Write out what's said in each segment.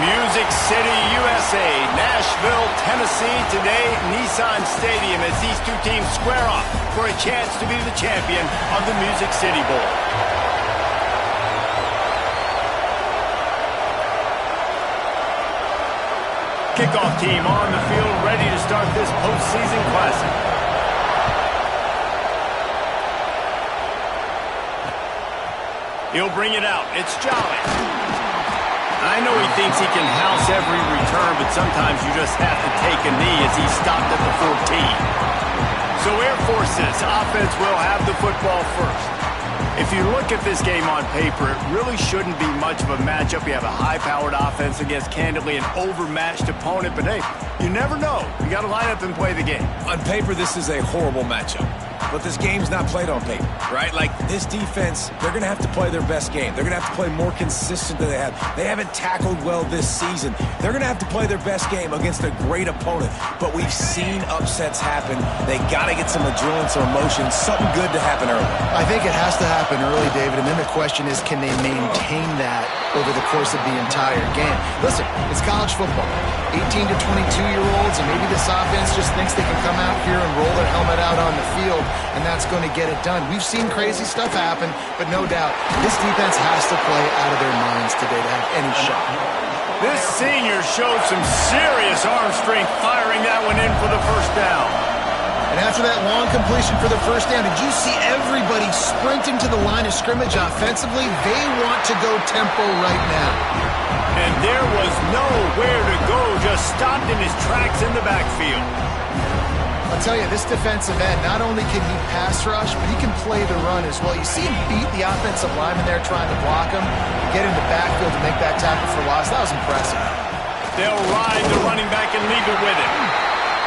Music City, USA, Nashville, Tennessee. Today, Nissan Stadium as these two teams square off for a chance to be the champion of the Music City Bowl. Kickoff team on the field, ready to start this postseason classic. He'll bring it out. It's Jolly. I know he thinks he can house every return, but sometimes you just have to take a knee as he stopped at the 14. So Air Force's offense will have the football first. If you look at this game on paper, it really shouldn't be much of a matchup. You have a high-powered offense against, candidly, an overmatched opponent. But, hey, you never know. You got to line up and play the game. On paper, this is a horrible matchup. But this game's not played on paper, right? Like, this defense, they're going to have to play their best game. They're going to have to play more consistent than they have. They haven't tackled well this season. They're going to have to play their best game against a great opponent. But we've seen upsets happen. They got to get some adrenaline, some emotion, something good to happen early. I think it has to happen early, David, and then the question is, can they maintain that over the course of the entire game? Listen, it's college football. 18 to 22-year-olds, and maybe this offense just thinks they can come out here and roll their helmet out on the field, and that's going to get it done. We've seen crazy stuff happen, but no doubt, this defense has to play out of their minds today to have any shot. This senior showed some serious arm strength firing that one in for the first down. And after that long completion for the first down, did you see everybody sprinting to the line of scrimmage offensively? They want to go tempo right now. And there was nowhere to go, just stopped in his tracks in the backfield. I'll tell you, this defensive end, not only can he pass rush, but he can play the run as well. You see him beat the offensive lineman there trying to block him, get in the backfield to make that tackle for loss. That was impressive. They'll ride the running back and leave it with him.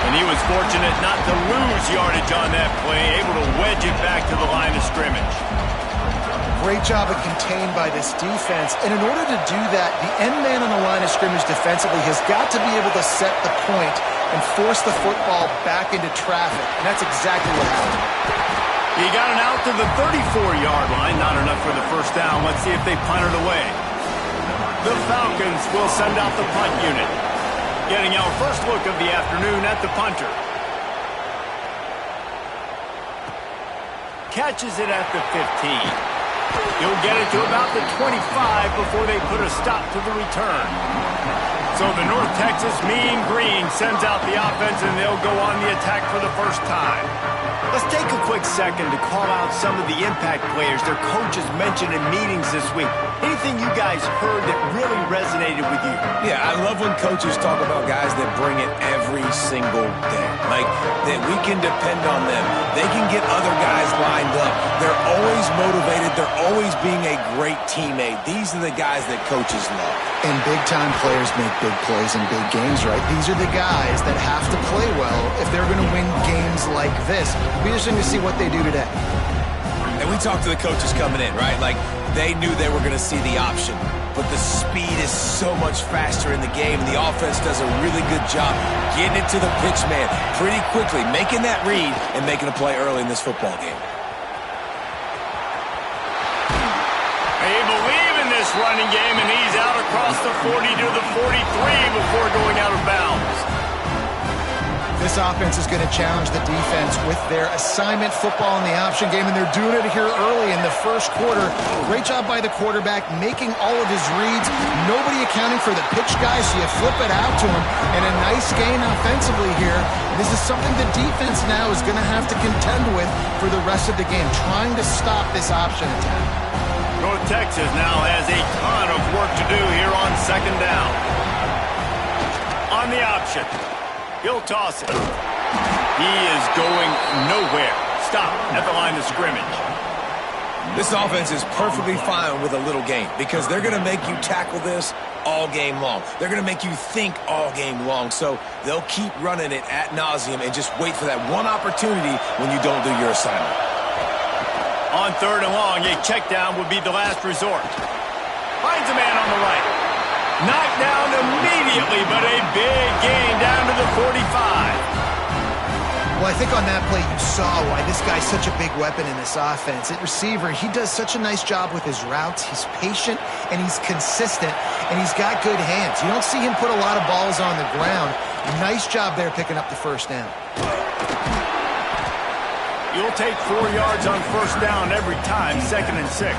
And he was fortunate not to lose yardage on that play, able to wedge it back to the line of scrimmage. Great job of contained by this defense. And in order to do that, the end man on the line of scrimmage defensively has got to be able to set the point and force the football back into traffic. And that's exactly what happened. He got it out to the 34-yard line. Not enough for the first down. Let's see if they punt it away. The Falcons will send out the punt unit. Getting our first look of the afternoon at the punter. Catches it at the 15. He'll get it to about the 25 before they put a stop to the return. So the North Texas Mean Green sends out the offense, and they'll go on the attack for the first time. Let's take a quick second to call out some of the impact players their coaches mentioned in meetings this week. Anything you guys heard that really resonated with you? Yeah, I love when coaches talk about guys that bring it every single day. Like, that we can depend on them. They can get other guys lined up. They're always motivated. They're always being a great teammate. These are the guys that coaches love. And big-time players make big plays in big games, right? These are the guys that have to play well if they're going to win games like this. It'll be interesting to see what they do today. And we talked to the coaches coming in, right? Like, they knew they were going to see the option. But the speed is so much faster in the game, and the offense does a really good job getting it to the pitch man pretty quickly, making that read and making a play early in this football game. They believe in this running game, and he's out across the 40 to the 43 before going out of bounds. This offense is going to challenge the defense with their assignment football in the option game, and they're doing it here early in the first quarter. Great job by the quarterback, making all of his reads. Nobody accounting for the pitch guy, so you flip it out to him. And a nice gain offensively here. This is something the defense now is going to have to contend with for the rest of the game, trying to stop this option attack. North Texas now has a ton of work to do here on second down. on the option. He'll toss it. He is going nowhere. Stop at the line of scrimmage. This offense is perfectly fine with a little game because they're going to make you tackle this all game long. They're going to make you think all game long. So they'll keep running it ad nauseum and just wait for that one opportunity when you don't do your assignment. On 3rd and long, a check down would be the last resort. Finds a man on the right. Knocked down immediately, but a big gain down to the 45. Well, I think on that play you saw why this guy's such a big weapon in this offense. At receiver, he does such a nice job with his routes. He's patient, and he's consistent, and he's got good hands. You don't see him put a lot of balls on the ground. Nice job there picking up the first down. You'll take 4 yards on first down every time, 2nd and 6.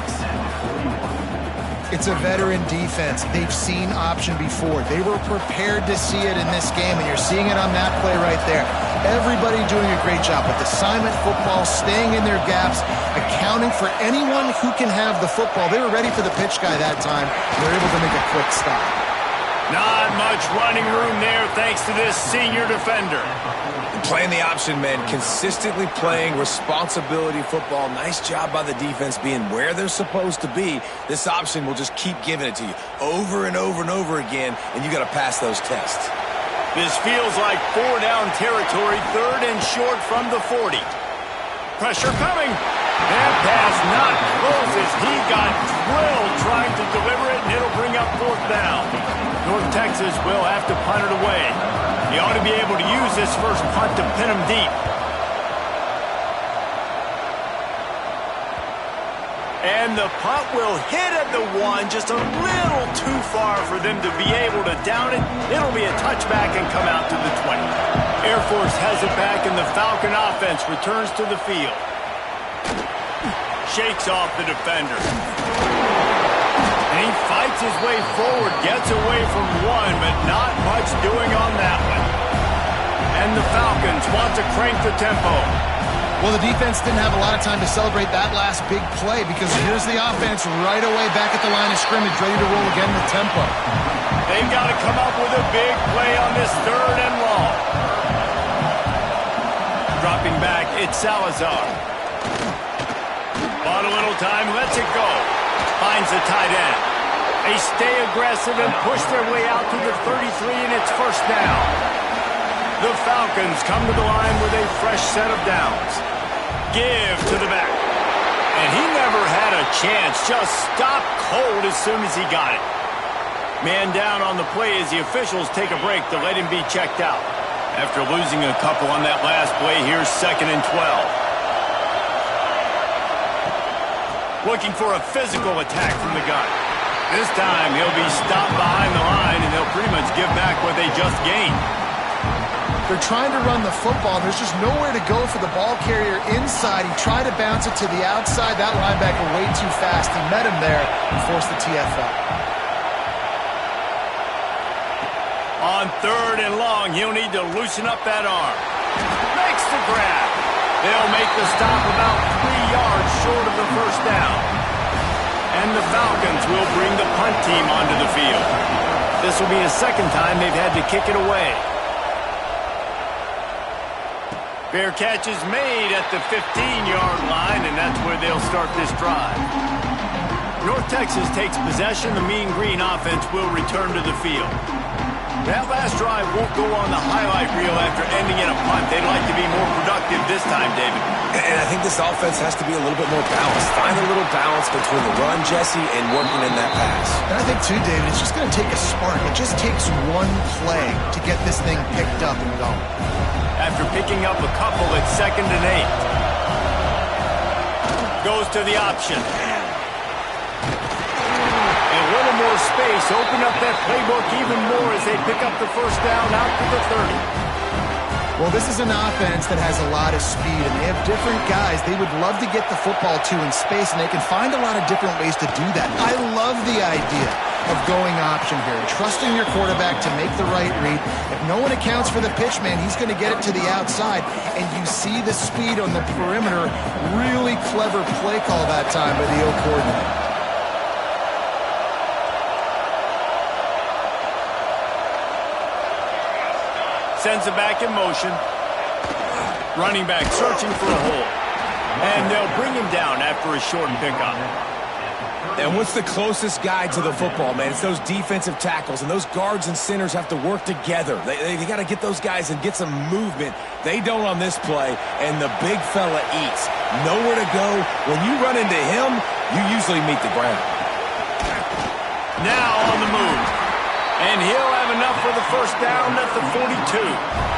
It's a veteran defense. They've seen option before. They were prepared to see it in this game, and you're seeing it on that play right there. Everybody doing a great job with assignment football, staying in their gaps, accounting for anyone who can have the football. They were ready for the pitch guy that time. They're able to make a quick stop. Not much running room there thanks to this senior defender. Playing the option, man, consistently playing responsibility football. Nice job by the defense being where they're supposed to be. This option will just keep giving it to you over and over and over again, and you got to pass those tests. This feels like 4-down territory, 3rd and short from the 40. Pressure coming. That pass not close as he got drilled trying to deliver it, and it'll bring up 4th down. North Texas will have to punt it away. He ought to be able to use this first punt to pin him deep. And the punt will hit at the 1, just a little too far for them to be able to down it. It'll be a touchback and come out to the 20. Air Force has it back, and the Falcon offense returns to the field. Shakes off the defender. And he fights his way forward, gets away from 1, but not much doing on that one. And the Falcons want to crank the tempo. Well, the defense didn't have a lot of time to celebrate that last big play because here's the offense right away back at the line of scrimmage, ready to roll again with tempo. They've got to come up with a big play on this 3rd and long. Dropping back, it's Salazar. Bought a little time, lets it go. Finds the tight end. They stay aggressive and push their way out to the 33, and it's first down. The Falcons come to the line with a fresh set of downs. Give to the back. And he never had a chance. Just stopped cold as soon as he got it. Man down on the play as the officials take a break to let him be checked out. After losing a couple on that last play, here's 2nd and 12. Looking for a physical attack from the gun. This time he'll be stopped behind the line, and they'll pretty much give back what they just gained. They're trying to run the football. There's just nowhere to go for the ball carrier inside. He tried to bounce it to the outside. That linebacker way too fast. He met him there and forced the TFL. On 3rd and long, he'll need to loosen up that arm. Makes the grab. They'll make the stop about 3 yards short of the first down. And the Falcons will bring the punt team onto the field. This will be the 2nd time they've had to kick it away. Fair catch is made at the 15-yard line, and that's where they'll start this drive. North Texas takes possession. The Mean Green offense will return to the field. That last drive won't go on the highlight reel after ending in a punt. They'd like to be more productive this time, David. And I think this offense has to be a little bit more balanced. Find a little balance between the run, Jesse, and working in that pass. And I think, too, David, it's just going to take a spark. It just takes one play to get this thing picked up and going. After picking up a couple at 2nd and 8. Goes to the option. A little more space. Open up that playbook even more as they pick up the first down out to the 30. Well, this is an offense that has a lot of speed, and they have different guys they would love to get the football to in space, and they can find a lot of different ways to do that. I love the idea of going option here and trusting your quarterback to make the right read. If no one accounts for the pitch, man, he's going to get it to the outside, and you see the speed on the perimeter. Really clever play call that time by the O coordinator. Sends it back in motion. Running back searching for a hole. And they'll bring him down after a short pickup. And what's the closest guy to the football, man? It's those defensive tackles, and those guards and centers have to work together. They got to get those guys and get some movement. They don't on this play, and the big fella eats. Nowhere to go. When you run into him, you usually meet the ground. Now on the move. And he'll have enough for the first down at the 42.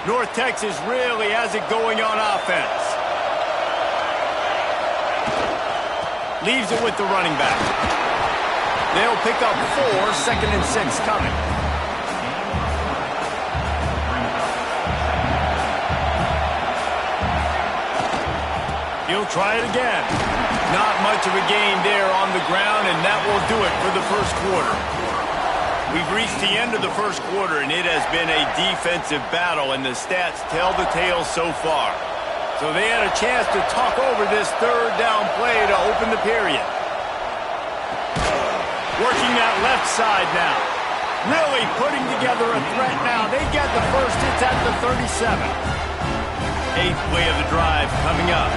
North Texas really has it going on offense. Leaves it with the running back. They'll pick up 4, 2nd and 6 coming. He'll try it again. Not much of a gain there on the ground, and that will do it for the first quarter. We've reached the end of the first quarter, and it has been a defensive battle, and the stats tell the tale so far. So they had a chance to talk over this third down play to open the period. Working that left side now. Really putting together a threat now. They get the first. It's at the 37. 8th play of the drive coming up.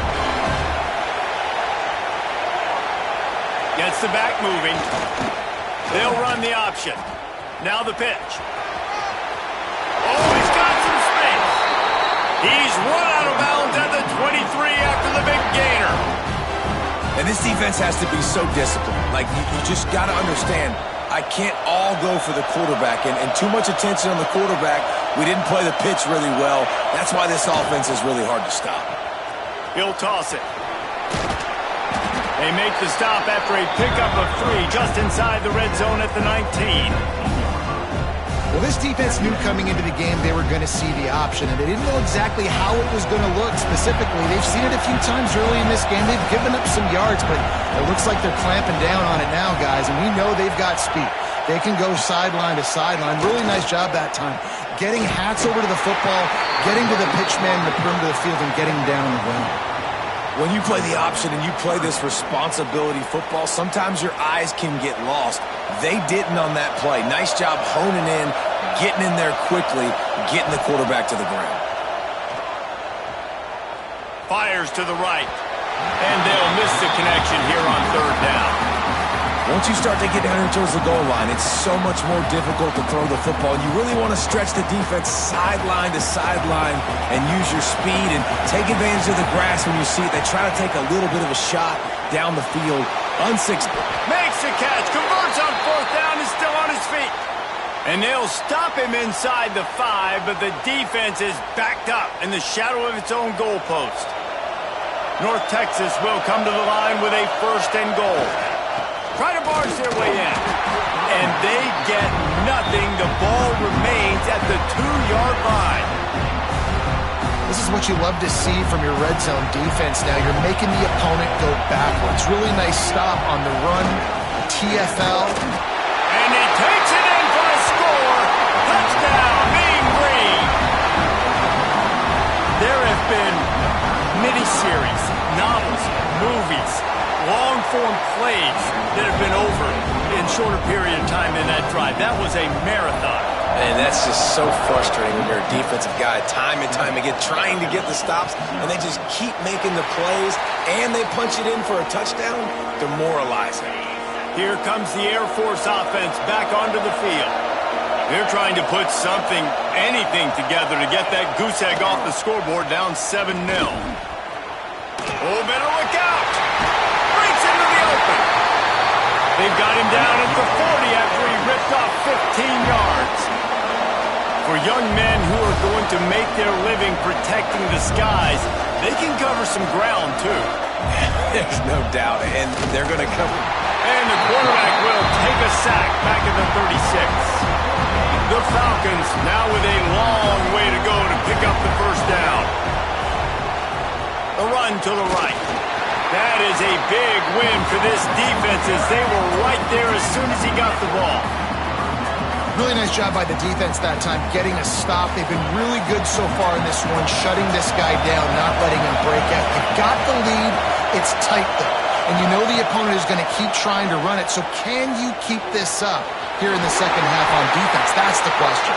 Gets the back moving. They'll run the option. Now the pitch. Oh, he's got some space. He's run out of bounds at the 23 after the big gainer. And this defense has to be so disciplined. Like, you just got to understand, I can't all go for the quarterback. And too much attention on the quarterback. We didn't play the pitch really well. That's why this offense is really hard to stop. He'll toss it. They make the stop after a pickup of 3 just inside the red zone at the 19. Well, this defense knew coming into the game they were going to see the option, and they didn't know exactly how it was going to look specifically. They've seen it a few times early in this game. They've given up some yards, but it looks like they're clamping down on it now, guys, and we know they've got speed. They can go sideline to sideline. Really nice job that time. Getting hats over to the football, getting to the pitch man in the perimeter of the field, and getting down on the ground. When you play the option and you play this responsibility football, sometimes your eyes can get lost. They didn't on that play. Nice job honing in, getting in there quickly, getting the quarterback to the ground. Fires to the right. And they'll miss the connection here on third down. Once you start to get down here towards the goal line, it's so much more difficult to throw the football. You really want to stretch the defense sideline to sideline and use your speed and take advantage of the grass when you see it. They try to take a little bit of a shot down the field. Makes the catch, converts on 4th down, is still on his feet. And they'll stop him inside the 5, but the defense is backed up in the shadow of its own goalpost. North Texas will come to the line with a 1st and goal. Try to barge their way in. And they get nothing. The ball remains at the 2-yard line. This is what you love to see from your red zone defense now. You're making the opponent go backwards. Really nice stop on the run. TFL. And he takes it in for a score. Touchdown, Mean Green. There have been miniseries, novels, movies, long-form plays that have been over in shorter period of time than that drive. That was a marathon. And that's just so frustrating when you're a defensive guy, time and time again, trying to get the stops, and they just keep making the plays, and they punch it in for a touchdown. Demoralizing. Here comes the Air Force offense back onto the field. They're trying to put something, anything together to get that goose egg off the scoreboard, down 7-0. Oh, better look out! Breaks into the open. They've got him down at the 40 after he ripped off 15 yards. For young men who are going to make their living protecting the skies, they can cover some ground, too. There's no doubt, and they're going to cover. And the quarterback will take a sack back at the 36. The Falcons now with a long way to go to pick up the first down. The run to the right. That is a big win for this defense as they were right there as soon as he got the ball. Really nice job by the defense that time, getting a stop. They've been really good so far in this one, shutting this guy down, not letting him break out. You got the lead. It's tight, though. and you know the opponent is going to keep trying to run it. So can you keep this up here in the second half on defense? That's the question.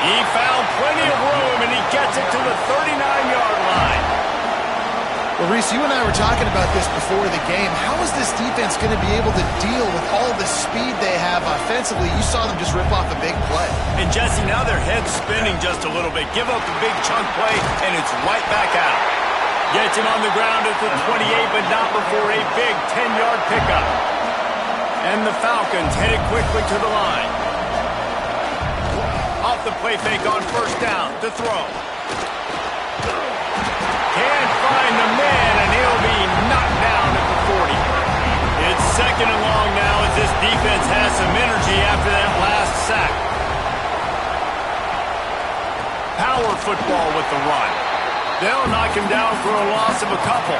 He found plenty of room, and he gets it to the 39-yard line. Well, Reese, you and I were talking about this before the game. How is this defense going to be able to deal with all the speed they have offensively? You saw them just rip off a big play. And, Jesse, now their head's spinning just a little bit. Give up the big chunk play, and it's right back out. Gets him on the ground at the 28, but not before a big 10-yard pickup. And the Falcons headed quickly to the line. Off the play fake on first down to throw. Can't find the man, and he'll be knocked down at the 40. It's second and long now as this defense has some energy after that last sack. Power football with the run. They'll knock him down for a loss of a couple.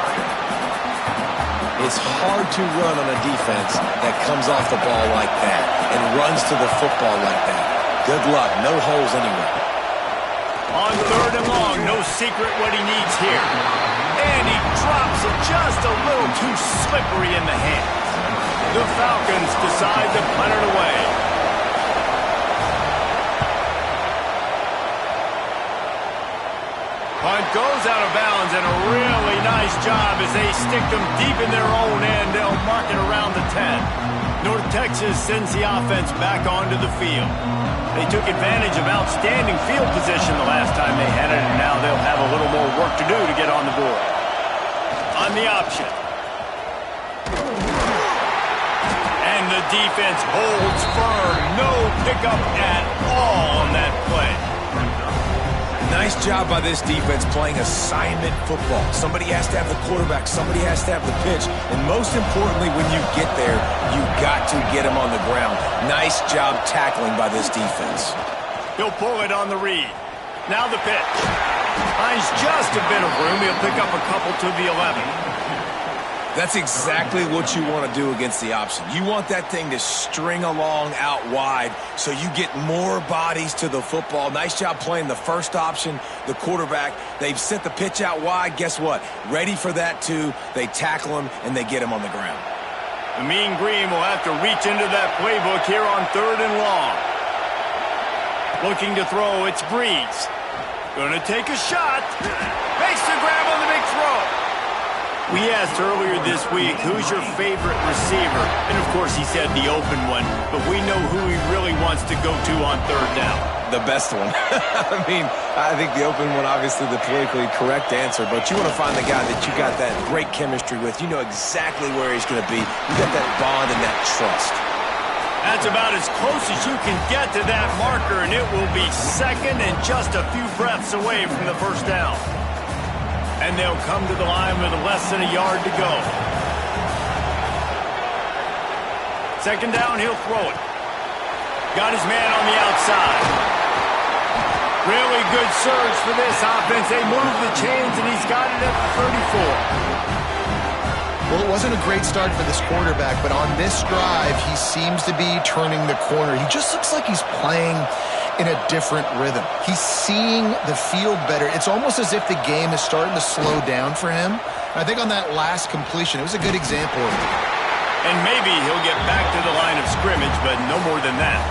It's hard to run on a defense that comes off the ball like that and runs to the football like that. Good luck. No holes anywhere. On third and long, no secret what he needs here. And he drops it just a little too slippery in the hands. The Falcons decide to punt it away. Punt goes out of bounds, and a really nice job as they stick them deep in their own end. They'll mark it around the 10. North Texas sends the offense back onto the field. They took advantage of outstanding field position the last time they had it, and now they'll have a little more work to do to get on the board. On the option. And the defense holds firm. No pickup at all on that play. Nice job by this defense playing assignment football. Somebody has to have the quarterback. Somebody has to have the pitch. And most importantly, when you get there, you got to get him on the ground. Nice job tackling by this defense. He'll pull it on the read. Now the pitch. Finds just a bit of room. He'll pick up a couple to the 11. That's exactly what you want to do against the option. You want that thing to string along out wide so you get more bodies to the football. Nice job playing the first option, the quarterback. They've sent the pitch out wide. Guess what? Ready for that too. They tackle him and they get him on the ground. The Mean Green will have to reach into that playbook here on third and long. Looking to throw, it's Breeze. Gonna take a shot. Makes the grab on the big throw. We asked earlier this week, who's your favorite receiver? And, of course, he said the open one, but we know who he really wants to go to on third down. The best one. I think the open one, obviously the politically correct answer, but you want to find the guy that you got that great chemistry with. You know exactly where he's going to be. You got that bond and that trust. That's about as close as you can get to that marker, and it will be second and just a few breaths away from the first down. And they'll come to the line with less than a yard to go. Second down, he'll throw it. Got his man on the outside. Really good surge for this offense. They move the chains, and he's got it at the 34. Well, it wasn't a great start for this quarterback, but on this drive, he seems to be turning the corner. He just looks like he's playing in a different rhythm. He's seeing the field better. It's almost as if the game is starting to slow down for him. And I think on that last completion, it was a good example of it. And maybe he'll get back to the line of scrimmage, but no more than that.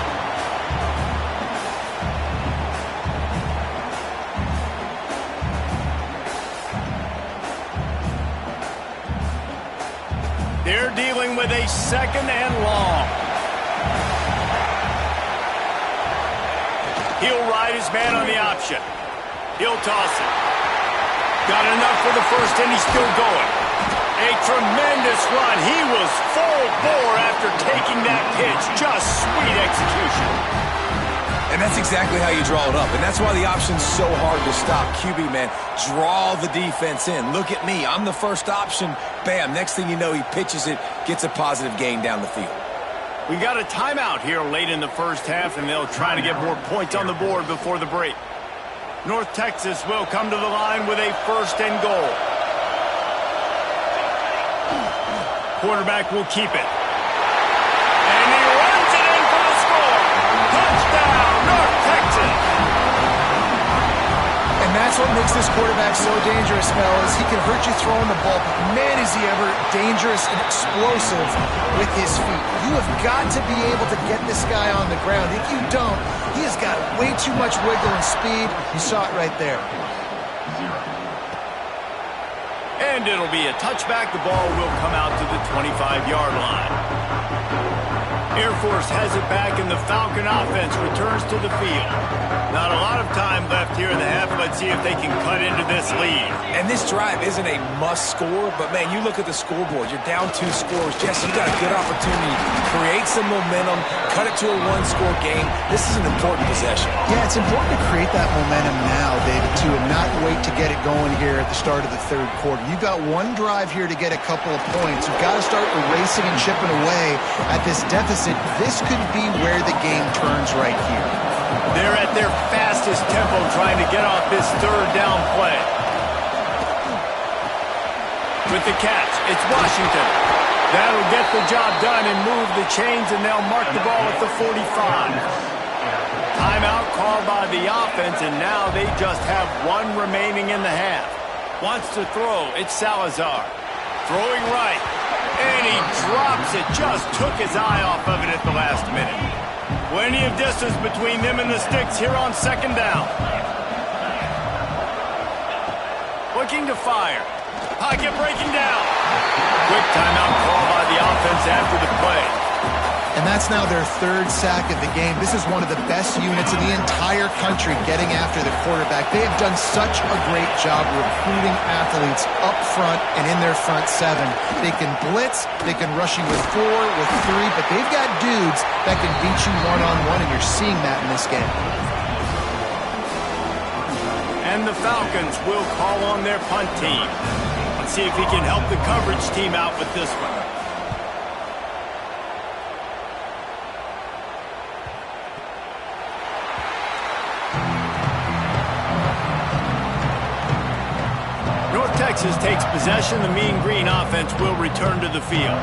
They're dealing with a second and long. He'll ride his man on the option. He'll toss it. Got enough for the first, and he's still going. A tremendous run. He was full bore after taking that pitch. Just sweet execution. And that's exactly how you draw it up. And that's why the option's so hard to stop. QB, man, draw the defense in. Look at me. I'm the first option. Bam. Next thing you know, he pitches it, gets a positive gain down the field. We got a timeout here late in the first half, and they'll try to get more points on the board before the break. North Texas will come to the line with a first and goal. Quarterback will keep it. And he runs it in for the score. Touchdown, North Texas. And that's That's what makes this quarterback so dangerous, fellas. He can hurt you throwing the ball, but man, is he ever dangerous and explosive with his feet. You have got to be able to get this guy on the ground. If you don't, he has got way too much wiggle and speed. You saw it right there. And it'll be a touchback. The ball will come out to the 25-yard line. Air Force has it back, and the Falcon offense returns to the field. Not a lot of time left here in the half. Let's see if they can cut into this lead. And this drive isn't a must score, but, man, you look at the scoreboard. You're down 2 scores. Jesse, you got a good opportunity to create some momentum, cut it to a 1-score game. This is an important possession. Yeah, it's important to create that momentum now, David, too, and not wait to get it going here at the start of the third quarter. You've got one drive here to get a couple of points. You've got to start erasing and chipping away at this deficit. This could be where the game turns right here. They're at their fastest tempo trying to get off this third down play. With the catch, it's Washington. That'll get the job done and move the chains, and they'll mark the ball at the 45. Timeout called by the offense, and now they just have one remaining in the half. Wants to throw. It's Salazar. Throwing right. And he drops it. Just took his eye off of it at the last minute. Plenty of distance between them and the sticks here on second down. Looking to fire. Pocket breaking down. Quick timeout call by the offense after the play. And that's now their third sack of the game. This is one of the best units in the entire country getting after the quarterback. They have done such a great job recruiting athletes up front and in their front seven. They can blitz, they can rush you with 4, with 3, but they've got dudes that can beat you one-on-one, and you're seeing that in this game. And the Falcons will call on their punt team. Let's see if he can help the coverage team out with this one. Texas takes possession. The Mean Green offense will return to the field.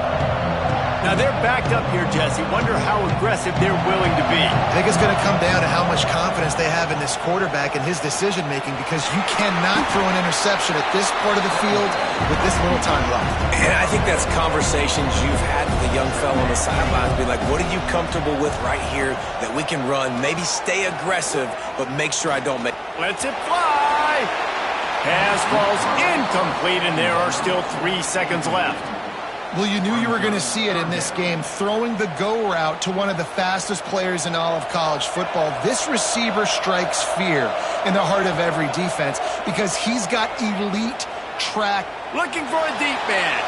Now they're backed up here, Jesse. Wonder how aggressive they're willing to be. I think it's going to come down to how much confidence they have in this quarterback and his decision-making, because you cannot throw an interception at this part of the field with this little time left. And I think that's conversations you've had with the young fellow on the sidelines. Be like, what are you comfortable with right here that we can run? Maybe stay aggressive, but make sure I don't make... Lets it fly! Pass falls incomplete, and there are still 3 seconds left. Well, you knew you were going to see it in this game, throwing the go route to one of the fastest players in all of college football. This receiver strikes fear in the heart of every defense because he's got elite track. Looking for a deep man.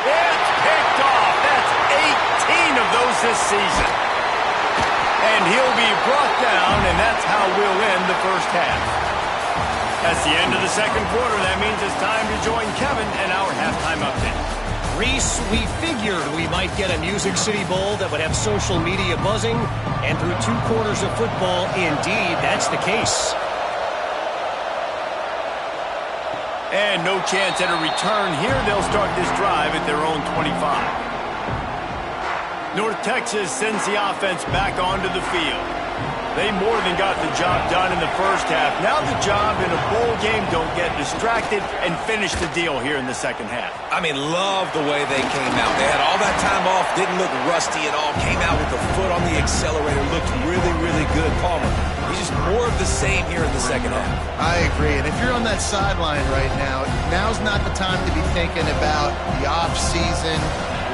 It's picked off. That's 18 of those this season. And he'll be brought down, and that's how we'll end the first half. That's the end of the second quarter. That means it's time to join Kevin and our halftime update. Reese, we figured we might get a Music City Bowl that would have social media buzzing, and through 2 quarters of football, indeed, that's the case. And no chance at a return here. They'll start this drive at their own 25. North Texas sends the offense back onto the field. They more than got the job done in the first half. Now the job in a bowl game, don't get distracted and finish the deal here in the second half. I mean, love the way they came out. They had all that time off, didn't look rusty at all, came out with the foot on the accelerator, looked really, really good. Palmer, he's just more of the same here in the second half. I agree, and if you're on that sideline right now, now's not the time to be thinking about the off-season,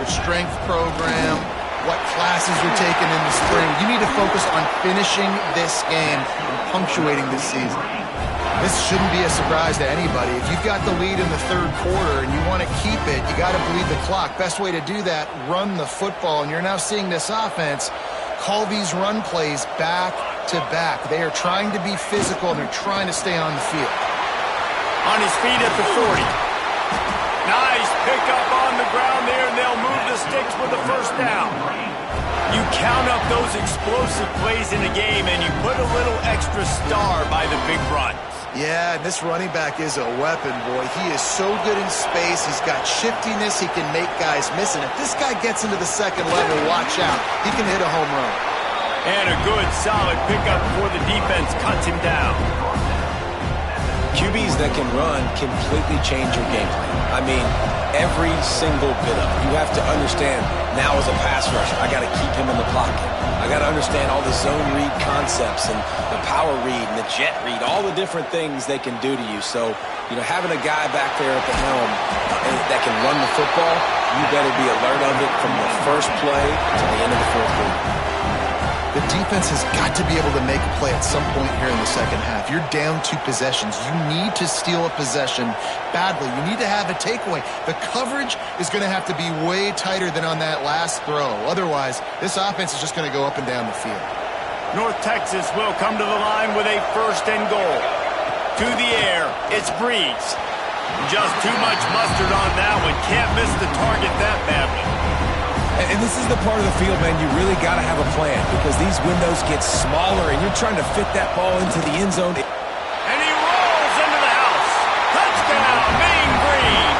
your strength program, what classes you're taking in the spring. You need to focus on finishing this game and punctuating this season. This shouldn't be a surprise to anybody. If you've got the lead in the third quarter and you want to keep it, you got to bleed the clock. Best way to do that, run the football. And you're now seeing this offense call these run plays back to back. They are trying to be physical, and they're trying to stay on the field. On his feet at the 40. Nice pick up on the ground there, and they'll move the sticks with the first down. You count up those explosive plays in a game, and you put a little extra star by the big run. Yeah, and this running back is a weapon, boy. He is so good in space. He's got shiftiness. He can make guys miss. And if this guy gets into the second level, watch out. He can hit a home run. And a good, solid pickup before the defense cuts him down. QBs that can run completely change your game plan. I mean, every single bit of it. You have to understand, now as a pass rusher, I got to keep him in the pocket. I got to understand all the zone read concepts and the power read and the jet read, all the different things they can do to you. So, you know, having a guy back there at the helm that can run the football, you better be alert of it from the first play to the end of the fourth quarter. The defense has got to be able to make a play at some point here in the second half. You're down 2 possessions. You need to steal a possession badly. You need to have a takeaway. The coverage is going to have to be way tighter than on that last throw. Otherwise, this offense is just going to go up and down the field. North Texas will come to the line with a 1st and goal. To the air, it's Breeze. Just too much mustard on that one. Can't miss the target that badly. And this is the part of the field, man, you really got to have a plan because these windows get smaller and you're trying to fit that ball into the end zone. And he rolls into the house. Touchdown, Mean Green.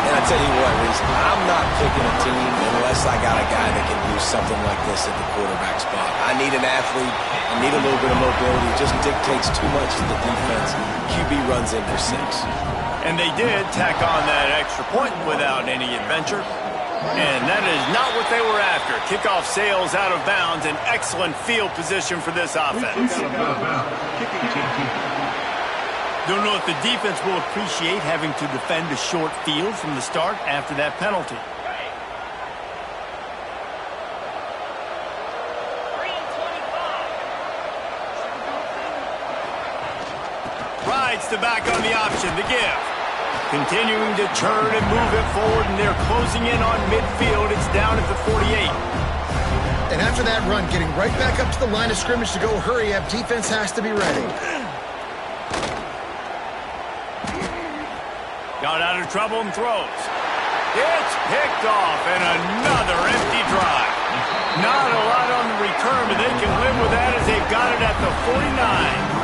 And I tell you what, Reese, I'm not picking a team unless I got a guy that can do something like this at the quarterback spot. I need an athlete. I need a little bit of mobility. It just dictates too much to the defense. QB runs in for 6. And they did tack on that extra point without any adventure. And that is not what they were after. Kickoff sails out of bounds. An excellent field position for this offense. Don't know if the defense will appreciate having to defend a short field from the start after that penalty. Rides the back on the option. The give. Continuing to turn and move it forward, and they're closing in on midfield. It's down at the 48. And after that run, getting right back up to the line of scrimmage to go hurry up, defense has to be ready. Got out of trouble and throws. It's picked off, and another empty drive. Not a lot on the return, but they can live with that as they've got it at the 49.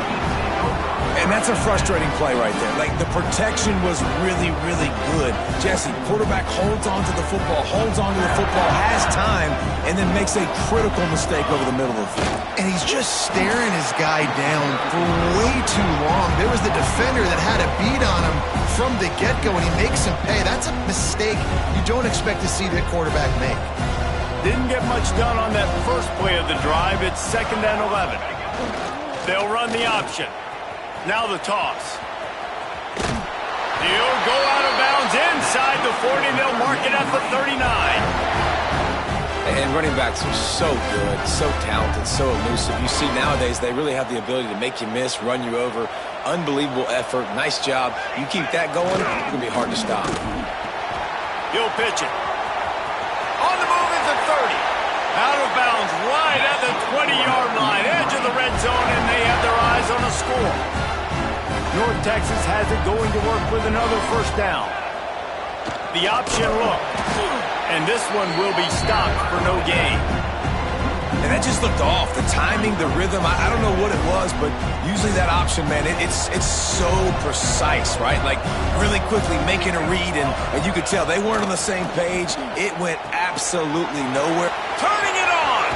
And that's a frustrating play right there. Like, the protection was really, really good. Jesse, quarterback holds on to the football, has time, and then makes a critical mistake over the middle of the field. And he's just staring his guy down for way too long. There was the defender that had a beat on him from the get-go, and he makes him pay. That's a mistake you don't expect to see the quarterback make. Didn't get much done on that first play of the drive. It's 2nd and 11. They'll run the option. Now the toss. He'll go out of bounds inside the 40. They'll mark it at the 39. And running backs are so good, so talented, so elusive. You see nowadays they really have the ability to make you miss, run you over. Unbelievable effort. Nice job. You keep that going, it's going to be hard to stop. He'll pitch it. On the move is the 30. Out of bounds right at the 20-yard line. Edge of the red zone, and they have their eyes on a score. North Texas has it going to work with another 1st down. The option look. And this one will be stopped for no gain. And that just looked off. The timing, the rhythm, I don't know what it was, but usually that option, man, it's so precise, right? Like, really quickly making a read, and you could tell they weren't on the same page. It went absolutely nowhere. Turning it on!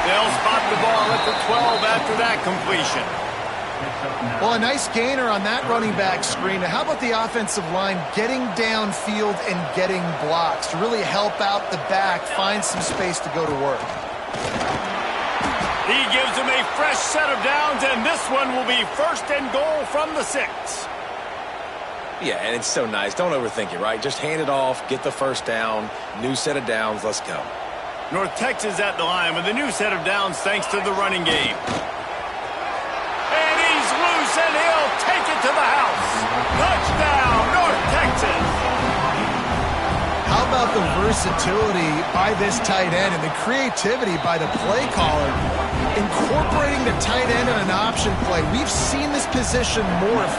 They'll spot the ball at the 12 after that completion. Well, a nice gainer on that running back screen. Now, how about the offensive line getting downfield and getting blocks to really help out the back, find some space to go to work? He gives him a fresh set of downs, and this one will be 1st and goal from the 6. Yeah, and it's so nice. Don't overthink it, right? Just hand it off, get the 1st down, new set of downs, let's go. North Texas at the line with a new set of downs thanks to the running game. And he's loose, and he'll take it to the house. Touchdown, North Texas. How about the versatility by this tight end and the creativity by the play caller, incorporating the tight end on an option play. We've seen this position morph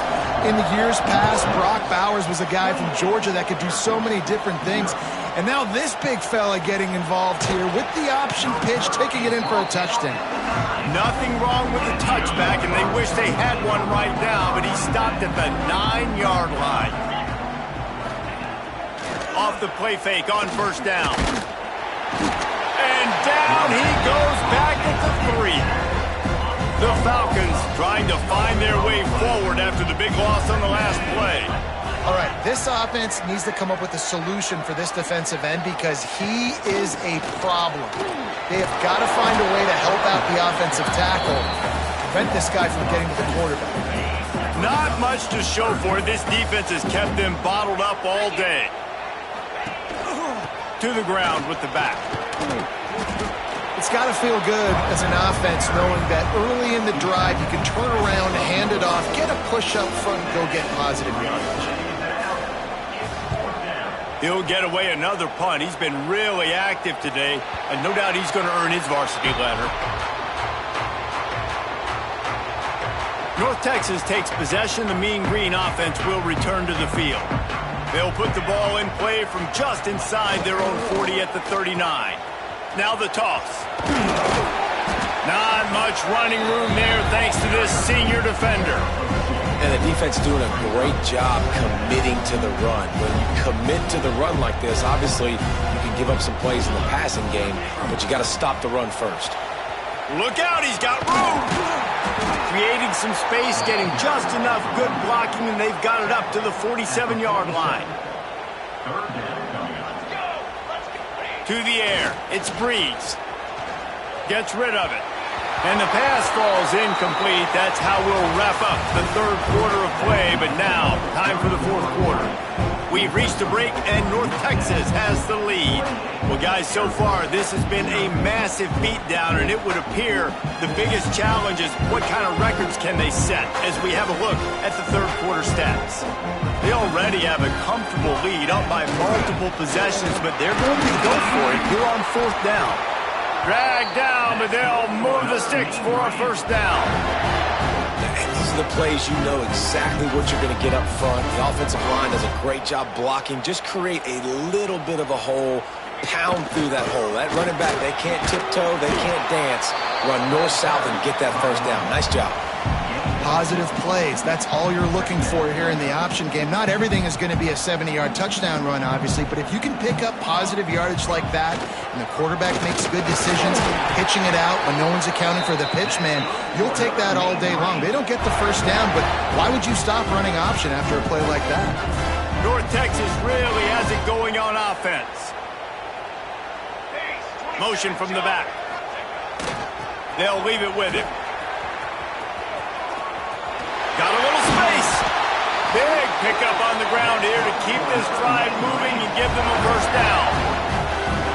in the years past. Brock Bowers was a guy from Georgia that could do so many different things. And now this big fella getting involved here with the option pitch, taking it in for a touchdown. Nothing wrong with the touchback, and they wish they had one right now, but he stopped at the 9-yard line. Off the play fake on 1st down. And down he goes back at the 3. The Falcons trying to find their way forward after the big loss on the last play. All right, this offense needs to come up with a solution for this defensive end because he is a problem. They have got to find a way to help out the offensive tackle, prevent this guy from getting to the quarterback. Not much to show for it. This defense has kept them bottled up all day. To the ground with the back. It's got to feel good as an offense knowing that early in the drive you can turn around, hand it off, get a push up front, and go get positive yardage. He'll get away another punt. He's been really active today, and no doubt he's going to earn his varsity letter. North Texas takes possession. The Mean Green offense will return to the field. They'll put the ball in play from just inside their own 40 at the 39. Now the toss. Not much running room there thanks to this senior defender. And the defense doing a great job committing to the run. When you commit to the run like this, obviously you can give up some plays in the passing game, but you got to stop the run first. Look out, he's got room. Creating some space, getting just enough good blocking, and they've got it up to the 47-yard line. To the air, it's Breeze. Gets rid of it. And the pass falls incomplete. That's how we'll wrap up the third quarter of play. But now, time for the fourth quarter. We've reached a break, and North Texas has the lead. Well, guys, so far, this has been a massive beatdown, and it would appear the biggest challenge is what kind of records can they set as we have a look at the third quarter stats. They already have a comfortable lead up by multiple possessions, but they're going to go for it here on fourth down. Dragged down, but they'll move the sticks for a first down. And these are the plays you know exactly what you're going to get up front. The offensive line does a great job blocking. Just create a little bit of a hole, pound through that hole. That running back, they can't tiptoe, they can't dance. Run north-south and get that first down. Nice job. Positive plays. That's all you're looking for here in the option game. Not everything is going to be a 70-yard touchdown run, obviously, but if you can pick up positive yardage like that and the quarterback makes good decisions, pitching it out when no one's accounting for the pitch, man, you'll take that all day long. They don't get the first down, but why would you stop running option after a play like that? North Texas really has it going on offense. Motion from the back. They'll leave it with him. Got a little space. Big pickup on the ground here to keep this drive moving and give them a first down.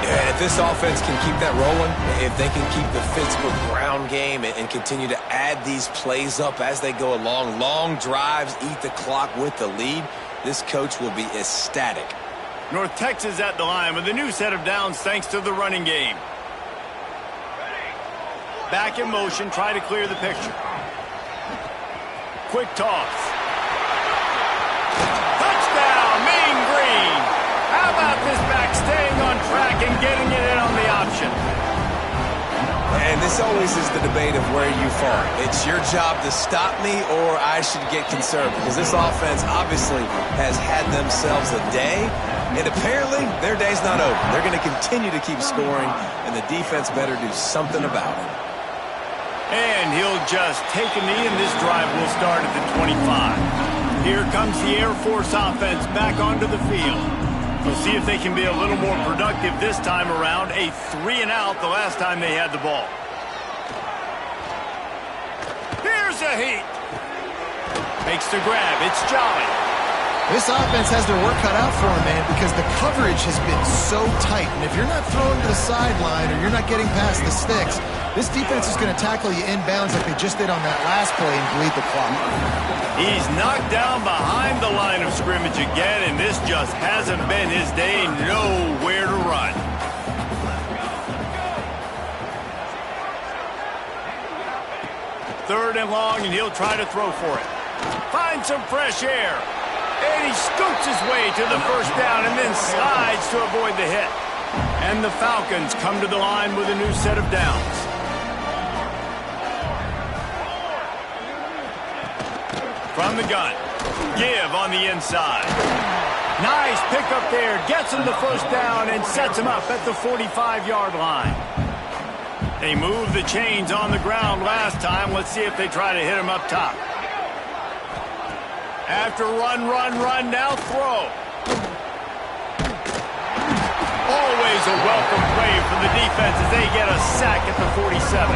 Yeah, and if this offense can keep that rolling, if they can keep the physical ground game and continue to add these plays up as they go along, long drives, eat the clock with the lead, this coach will be ecstatic. North Texas at the line with a new set of downs thanks to the running game. Back in motion, try to clear the picture. Quick toss. Touchdown, Mean Green. How about this back staying on track and getting it in on the option? And this always is the debate of where you fall. It's your job to stop me or I should get concerned because this offense obviously has had themselves a day, and apparently their day's not over. They're going to continue to keep scoring, and the defense better do something about it. And he'll just take a knee, and this drive will start at the 25. Here comes the Air Force offense back onto the field. We'll see if they can be a little more productive this time around. A 3-and-out the last time they had the ball. Here's a heat. Makes the grab. It's Jolly. This offense has their work cut out for them, man, because the coverage has been so tight. And if you're not throwing to the sideline or you're not getting past the sticks, this defense is going to tackle you inbounds like they just did on that last play and bleed the clock. He's knocked down behind the line of scrimmage again, and this just hasn't been his day. Nowhere to run. Third and long, and he'll try to throw for it. Find some fresh air. And he scoots his way to the first down and then slides to avoid the hit. And the Falcons come to the line with a new set of downs. From the gun. Give on the inside. Nice pickup there. Gets him the first down and sets him up at the 45-yard line. They moved the chains on the ground last time. Let's see if they try to hit him up top. After run, now throw. Always a welcome play from the defense as they get a sack at the 47.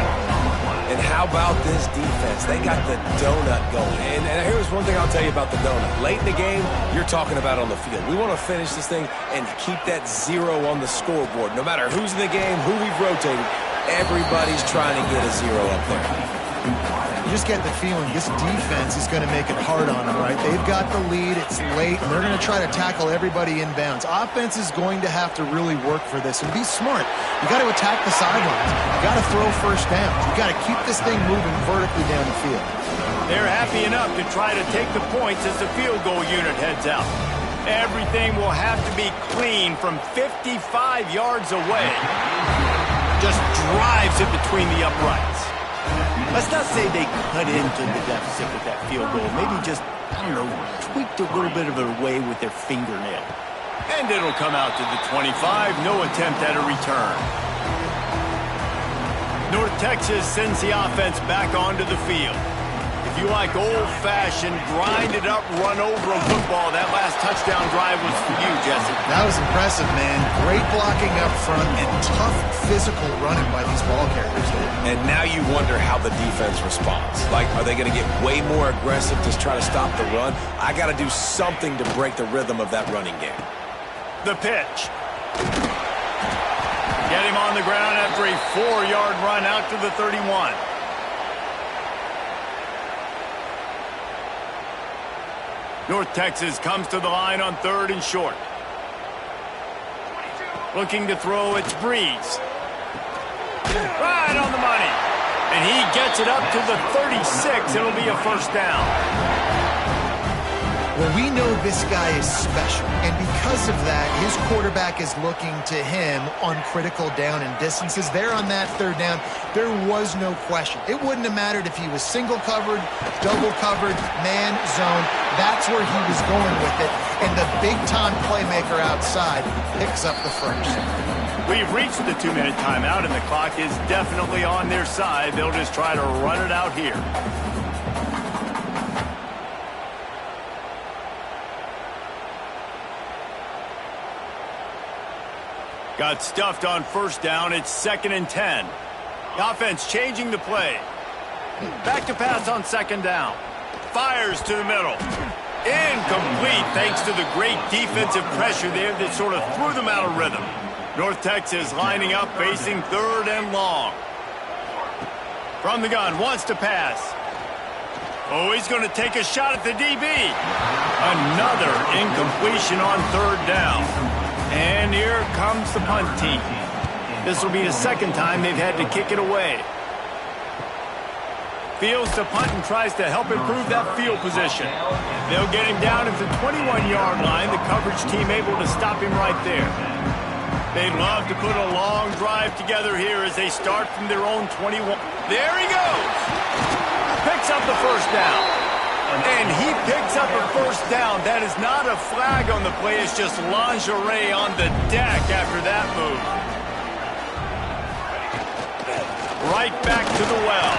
And how about this defense? They got the donut going. And here's one thing I'll tell you about the donut. Late in the game, you're talking about on the field. We want to finish this thing and keep that 0 on the scoreboard. No matter who's in the game, who we've rotated, everybody's trying to get a 0 up there. You just get the feeling this defense is going to make it hard on them, right? They've got the lead, it's late, and they're going to try to tackle everybody inbounds. Offense is going to have to really work for this and be smart. You got to attack the sidelines. You got to throw first downs. You got to keep this thing moving vertically down the field. They're happy enough to try to take the points as the field goal unit heads out. Everything will have to be clean from 55 yards away. Just drives it between the uprights. Let's not say they cut into the deficit with that field goal. Maybe just, I don't know, tweaked a little bit of it away with their fingernail. And it'll come out to the 25. No attempt at a return. North Texas sends the offense back onto the field. If you like old-fashioned, grind-it-up, run-over a football, that last touchdown drive was for you, Jesse. That was impressive, man. Great blocking up front and tough physical running by these ball carriers. And now you wonder how the defense responds. Like, are they going to get way more aggressive to try to stop the run? I got to do something to break the rhythm of that running game. The pitch. Get him on the ground after a 4-yard run out to the 31. North Texas comes to the line on 3rd and short. Looking to throw, it's Breeze. Right on the money. And he gets it up to the 36. It'll be a first down. Well, we know this guy is special, and because of that, his quarterback is looking to him on critical down and distances. There on that 3rd down, there was no question. It wouldn't have mattered if he was single covered, double covered, man, zone. That's where he was going with it, and the big-time playmaker outside picks up the first. We've reached the 2-minute timeout, and the clock is definitely on their side. They'll just try to run it out here. Got stuffed on first down. It's 2nd and 10. The offense changing the play. Back to pass on 2nd down. Fires to the middle. Incomplete thanks to the great defensive pressure there that sort of threw them out of rhythm. North Texas lining up facing 3rd and long. From the gun, wants to pass. Oh, he's going to take a shot at the DB. Another incompletion on 3rd down. And here comes the punt team. This will be the 2nd time they've had to kick it away. Fields to punt and tries to help improve that field position. They'll get him down at the 21-yard line. The coverage team able to stop him right there. They'd love to put a long drive together here as they start from their own 21. There he goes. Picks up the first down. And he picks up a first down. That is not a flag on the play. It's just lingerie on the deck after that move. Right back to the well.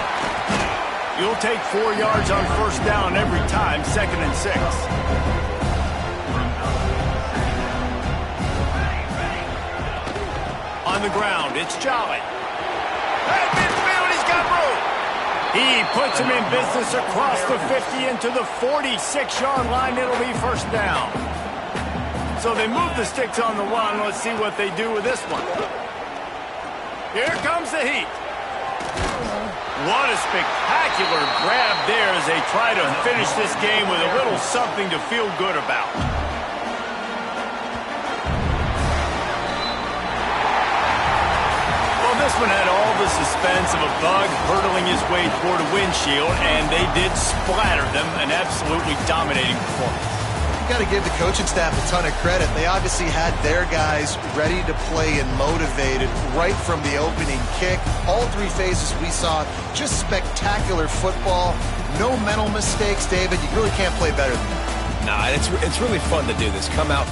You'll take 4 yards on first down every time, 2nd and 6. On the ground, it's Jolly. At midfield, he's got room. He puts him in business across the 50 into the 46-yard line. It'll be first down. So they move the sticks on the run. Let's see what they do with this one. Here comes the heat. What a spectacular grab there as they try to finish this game with a little something to feel good about. This one had all the suspense of a bug hurtling his way toward a windshield, and they did splatter them. An absolutely dominating performance. You got to give the coaching staff a ton of credit. They obviously had their guys ready to play and motivated right from the opening kick. All 3 phases we saw, just spectacular football. No mental mistakes, David. You really can't play better than that. Nah, it's really fun to do this. Come out,